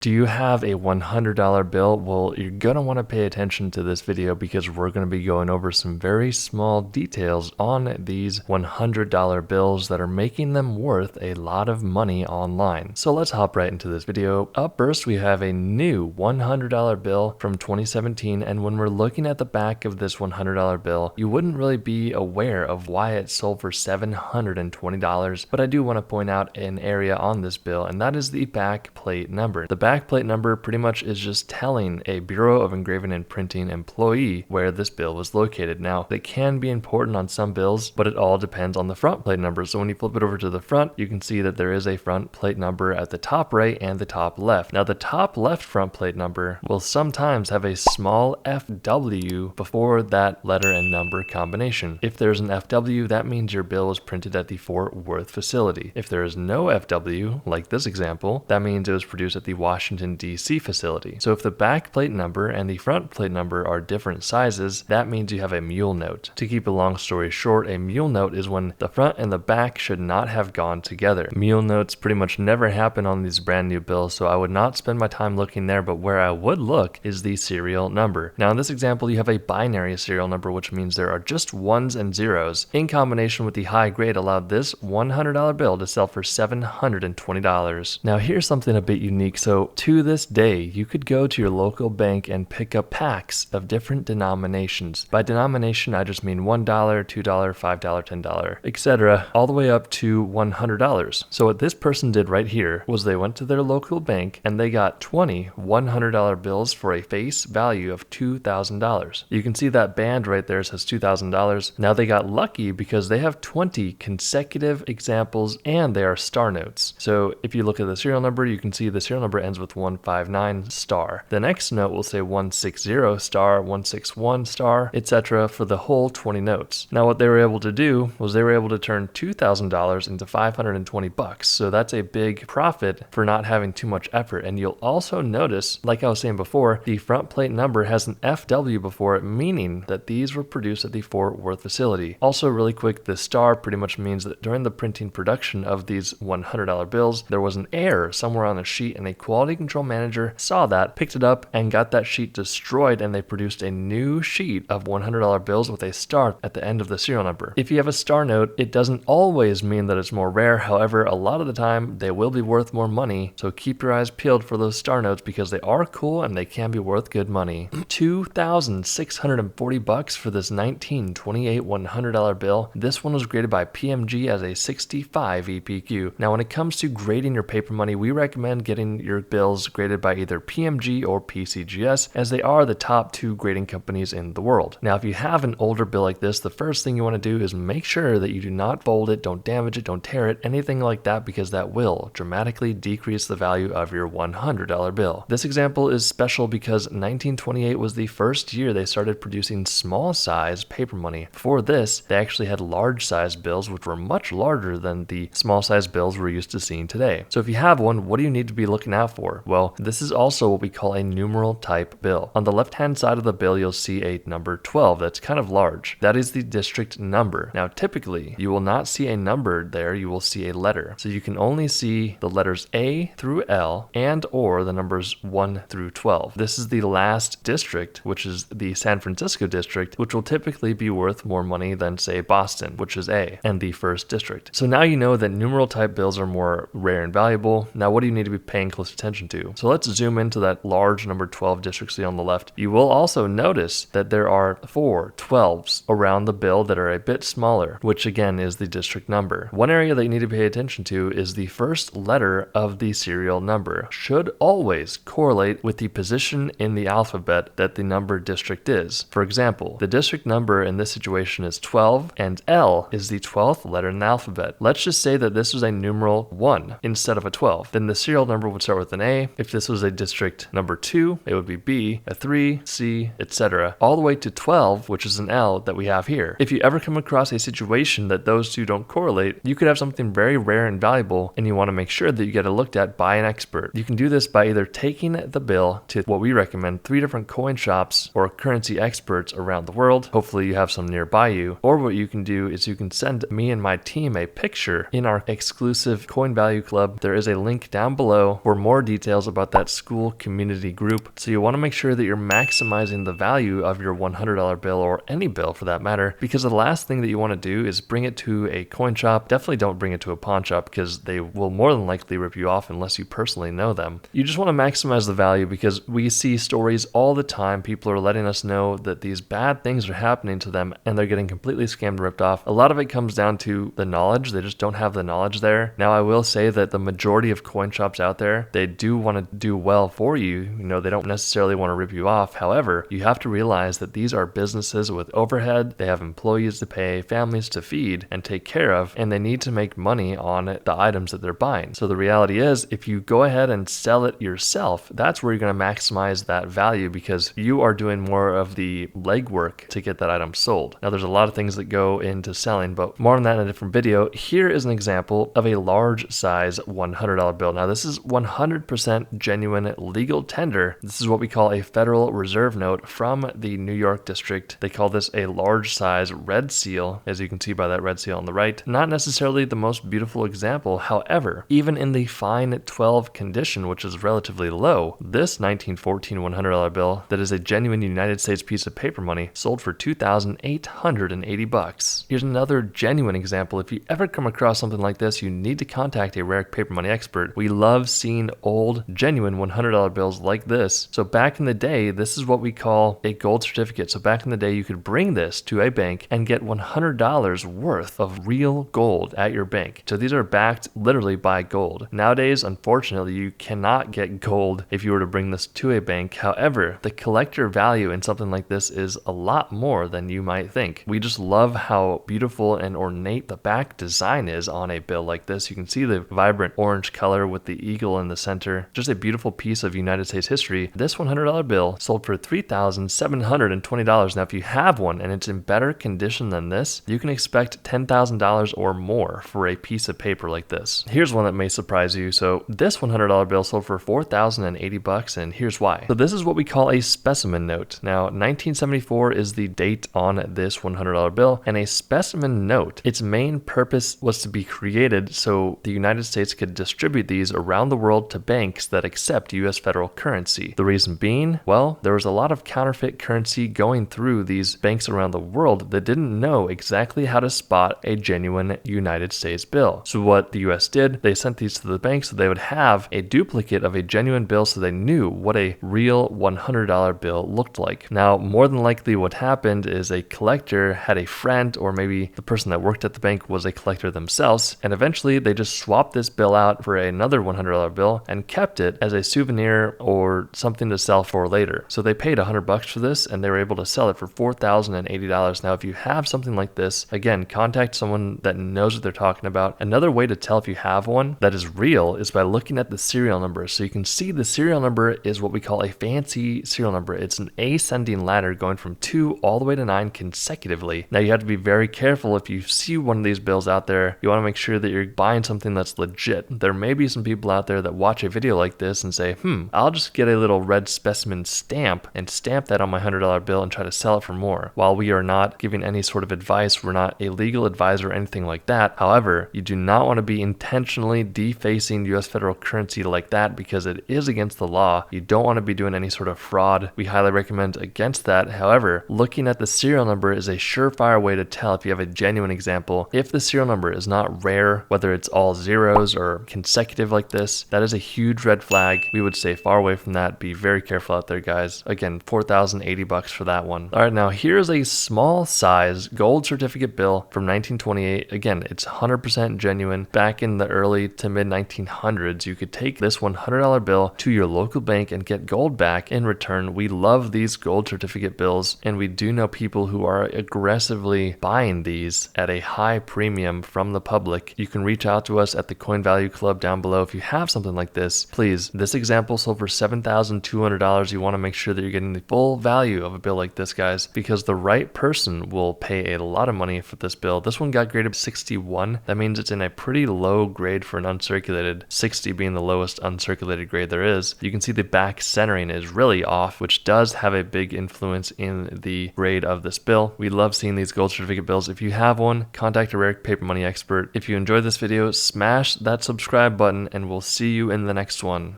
Do you have a $100 bill? Well, you're going to want to pay attention to this video because we're going to be going over some very small details on these $100 bills that are making them worth a lot of money online. So let's hop right into this video. Up first, we have a new $100 bill from 2017, and when we're looking at the back of this $100 bill, you wouldn't really be aware of why it sold for $720, but I do want to point out an area on this bill, and that is the back plate number. The back plate number pretty much is just telling a Bureau of Engraving and Printing employee where this bill was located. Now, it can be important on some bills, but it all depends on the front plate number. So when you flip it over to the front, you can see that there is a front plate number at the top right and the top left. Now, the top left front plate number will sometimes have a small FW before that letter and number combination. If there's an FW, that means your bill was printed at the Fort Worth facility. If there is no FW, like this example, that means it was produced at the Washington, D.C. facility. So if the back plate number and the front plate number are different sizes, that means you have a mule note. To keep a long story short, a mule note is when the front and the back should not have gone together. Mule notes pretty much never happen on these brand new bills, so I would not spend my time looking there, but where I would look is the serial number. Now in this example, you have a binary serial number, which means there are just ones and zeros. In combination with the high grade allowed this $100 bill to sell for $720. Now here's something a bit unique. So to this day, you could go to your local bank and pick up packs of different denominations. By denomination, I just mean $1, $2, $5, $10, etc., all the way up to $100. So what this person did right here was they went to their local bank and they got 20 $100 bills for a face value of $2,000. You can see that band right there says $2,000. Now they got lucky because they have 20 consecutive examples and they are star notes. So if you look at the serial number, you can see the serial number ends with 159 star. The next note will say 160 star, 161 star, etc. for the whole 20 notes. Now what they were able to do was they were able to turn $2,000 into $520. So that's a big profit for not having too much effort. And you'll also notice, like I was saying before, the front plate number has an FW before it, meaning that these were produced at the Fort Worth facility. Also really quick, the star pretty much means that during the printing production of these $100 bills, there was an error somewhere on the sheet and a quality control manager saw that, picked it up, and got that sheet destroyed, and they produced a new sheet of $100 bills with a star at the end of the serial number. If you have a star note, it doesn't always mean that it's more rare. However, a lot of the time, they will be worth more money, so keep your eyes peeled for those star notes because they are cool and they can be worth good money. $2,640 for this 1928 $100 bill. This one was graded by PMG as a 65 EPQ. Now, when it comes to grading your paper money, we recommend getting your bills graded by either PMG or PCGS, as they are the top two grading companies in the world. Now, if you have an older bill like this, the first thing you want to do is make sure that you do not fold it, don't damage it, don't tear it, anything like that, because that will dramatically decrease the value of your $100 bill. This example is special because 1928 was the first year they started producing small size paper money. Before this, they actually had large size bills, which were much larger than the small size bills we're used to seeing today. So if you have one, what do you need to be looking out for? Well, this is also what we call a numeral type bill. On the left hand side of the bill, you'll see a number 12 that's kind of large. That is the district number. Now typically, you will not see a number there, you will see a letter. So you can only see the letters A through L and or the numbers 1 through 12. This is the last district, which is the San Francisco district, which will typically be worth more money than, say, Boston, which is A, and the first district. So now you know that numeral type bills are more rare and valuable. Now what do you need to be paying close attention to? So let's zoom into that large number 12 district see on the left. You will also notice that there are 4 12s around the bill that are a bit smaller, which again is the district number. One area that you need to pay attention to is the first letter of the serial number should always correlate with the position in the alphabet that the number district is. For example, the district number in this situation is 12 and L is the 12th letter in the alphabet. Let's just say that this was a numeral 1 instead of a 12. Then the serial number would start with an A. If this was a district number 2, it would be B, a 3, C, etc. all the way to 12, which is an L that we have here. If you ever come across a situation that those two don't correlate, you could have something very rare and valuable, and you want to make sure that you get it looked at by an expert. You can do this by either taking the bill to what we recommend 3 different coin shops or currency experts around the world. Hopefully you have some nearby you. Or what you can do is you can send me and my team a picture in our exclusive Coin Value Club. There is a link down below for more details about that school community group. So you want to make sure that you're maximizing the value of your $100 bill, or any bill for that matter, because the last thing that you want to do is bring it to a coin shop. Definitely don't bring it to a pawn shop, because they will more than likely rip you off unless you personally know them. You just want to maximize the value, because we see stories all the time. People are letting us know that these bad things are happening to them and they're getting completely scammed and ripped off. A lot of it comes down to the knowledge. They just don't have the knowledge there. Now, I will say that the majority of coin shops out there, they do want to do well for you. You know, they don't necessarily want to rip you off. However, you have to realize that these are businesses with overhead. They have employees to pay, families to feed and take care of, and they need to make money on the items that they're buying. So the reality is, if you go ahead and sell it yourself, that's where you're going to maximize that value, because you are doing more of the legwork to get that item sold. Now, there's a lot of things that go into selling, but more on that in a different video. Here is an example of a large size $100 bill. Now, this is 100% genuine legal tender. This is what we call a Federal Reserve note from the New York district. They call this a large size red seal, as you can see by that red seal on the right. Not necessarily the most beautiful example. However, even in the fine 12 condition, which is relatively low, this 1914 $100 bill that is a genuine United States piece of paper money sold for $2,880. Here's another genuine example. If you ever come across something like this, you need to contact a rare paper money expert. We love seeing old, genuine $100 bills like this. So back in the day, this is what we call a gold certificate. So back in the day, you could bring this to a bank and get $100 worth of real gold at your bank. So these are backed literally by gold. Nowadays, unfortunately, you cannot get gold if you were to bring this to a bank. However, the collector value in something like this is a lot more than you might think. We just love how beautiful and ornate the back design is on a bill like this. You can see the vibrant orange color with the eagle in the center. Just a beautiful piece of United States history. This $100 bill sold for $3,720. Now, if you have one and it's in better condition than this, you can expect $10,000 or more for a piece of paper like this. Here's one that may surprise you. So this $100 bill sold for $4,080, and here's why. So this is what we call a specimen note. Now, 1974 is the date on this $100 bill, and a specimen note, its main purpose was to be created so the United States could distribute these around the world to banks that accept US federal currency. The reason being, well, there was a lot of counterfeit currency going through these banks around the world that didn't know exactly how to spot a genuine United States bill. So what the US did, they sent these to the bank so they would have a duplicate of a genuine bill, so they knew what a real $100 bill looked like. Now, more than likely what happened is a collector had a friend, or maybe the person that worked at the bank was a collector themselves, and eventually they just swapped this bill out for another $100 bill and kept it as a souvenir or something to sell for later. So they paid $100 for this, and they were able to sell it for $4,080. Now, if you have something like this, again, contact someone that knows what they're talking about. Another way to tell if you have one that is real is by looking at the serial number. So you can see the serial number is what we call a fancy serial number. It's an ascending ladder going from 2 all the way to 9 consecutively. Now, you have to be very careful. If you see one of these bills out there, you want to make sure that you're buying something that's legit. There may be some people out there that watch a video like this and say, I'll just get a little red specimen stamp and stamp that on my $100 bill and try to sell it for more. While we are not giving any sort of advice, we're not a legal advisor or anything like that. However, you do not want to be intentionally defacing US federal currency like that, because it is against the law. You don't want to be doing any sort of fraud. We highly recommend against that. However, looking at the serial number is a surefire way to tell if you have a genuine example. If the serial number is not rare, whether it's all zeros or consecutive like this, that is a huge red flag. We would stay far away from that. Be very careful out there, guys. Again, $4,080 for that one. All right, now here's a small size gold certificate bill from 1928. Again, it's 100% genuine. Back in the early to mid 1900s, you could take this $100 bill to your local bank and get gold back in return. We love these gold certificate bills, and we do know people who are aggressively buying these at a high premium from the public. You can reach out to us at the Coin Value Club down below if you have something like this. Please, this example sold for $7,200. You want to make sure that you're getting the full value of a bill like this, guys, because the right person will pay a lot of money for this bill. This one got graded 61. That means it's in a pretty low grade for an uncirculated, 60 being the lowest uncirculated grade there is. You can see the back centering is really off, which does have a big influence in the grade of this bill. We love seeing these gold certificate bills. If you have one, contact a rare paper money expert. If you enjoyed this video, smash that subscribe button, and we'll see you in the next one.